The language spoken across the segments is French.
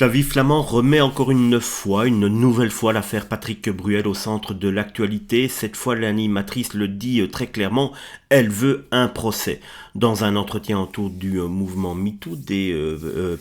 Flavie Flament remet encore une nouvelle fois l'affaire Patrick Bruel au centre de l'actualité. Cette fois, l'animatrice le dit très clairement, elle veut un procès. Dans un entretien autour du mouvement MeToo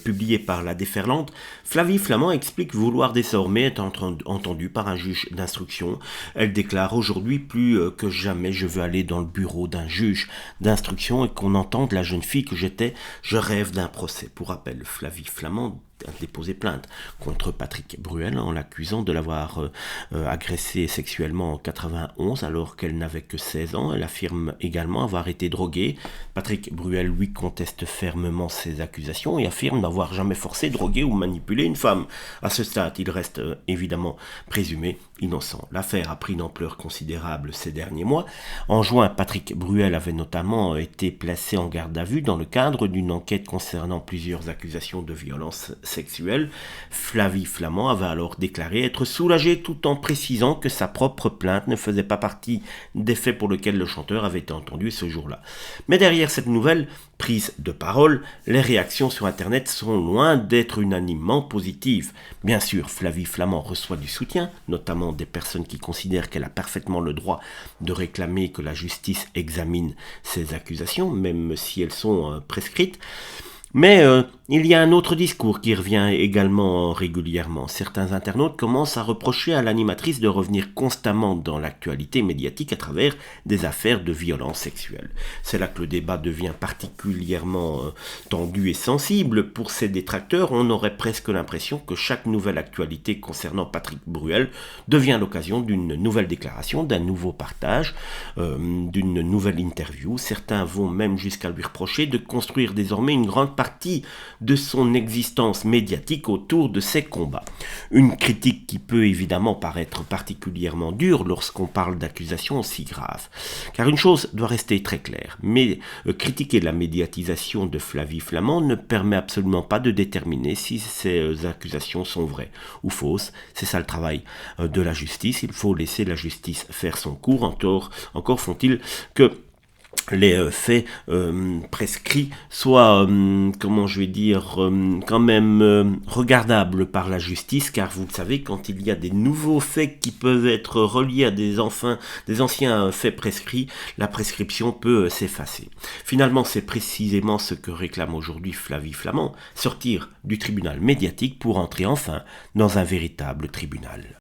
publié par la Déferlante, Flavie Flament explique vouloir désormais être entendue par un juge d'instruction. Elle déclare aujourd'hui plus que jamais je veux aller dans le bureau d'un juge d'instruction et qu'on entende la jeune fille que j'étais. Je rêve d'un procès. Pour rappel, Flavie Flament a déposé plainte contre Patrick Bruel en l'accusant de l'avoir agressé sexuellement en 91 alors qu'elle n'avait que 16 ans. Elle affirme également avoir été droguée. Patrick Bruel lui conteste fermement ces accusations et affirme n'avoir jamais forcé, drogué ou manipulé une femme. À ce stade, il reste évidemment présumé innocent. L'affaire a pris une ampleur considérable ces derniers mois. En juin, Patrick Bruel avait notamment été placé en garde à vue dans le cadre d'une enquête concernant plusieurs accusations de violence sexuelle. Flavie Flament avait alors déclaré être soulagée tout en précisant que sa propre plainte ne faisait pas partie des faits pour lesquels le chanteur avait été entendu ce jour-là. Mais derrière cette nouvelle prise de parole, les réactions sur Internet sont loin d'être unanimement positives. Bien sûr, Flavie Flament reçoit du soutien, notamment des personnes qui considèrent qu'elle a parfaitement le droit de réclamer que la justice examine ces accusations, même si elles sont prescrites. Mais il y a un autre discours qui revient également régulièrement. Certains internautes commencent à reprocher à l'animatrice de revenir constamment dans l'actualité médiatique à travers des affaires de violence sexuelle. C'est là que le débat devient particulièrement tendu et sensible. Pour ses détracteurs, on aurait presque l'impression que chaque nouvelle actualité concernant Patrick Bruel devient l'occasion d'une nouvelle déclaration, d'un nouveau partage, d'une nouvelle interview. Certains vont même jusqu'à lui reprocher de construire désormais une grande partie de son existence médiatique autour de ses combats. Une critique qui peut évidemment paraître particulièrement dure lorsqu'on parle d'accusations aussi graves. Car une chose doit rester très claire, mais critiquer la médiatisation de Flavie Flament ne permet absolument pas de déterminer si ces accusations sont vraies ou fausses. C'est ça le travail de la justice. Il faut laisser la justice faire son cours. Encore faut-il que les faits prescrits soient, quand même regardables par la justice, car vous le savez, quand il y a des nouveaux faits qui peuvent être reliés à des anciens faits prescrits, la prescription peut s'effacer. Finalement, c'est précisément ce que réclame aujourd'hui Flavie Flament, sortir du tribunal médiatique pour entrer enfin dans un véritable tribunal.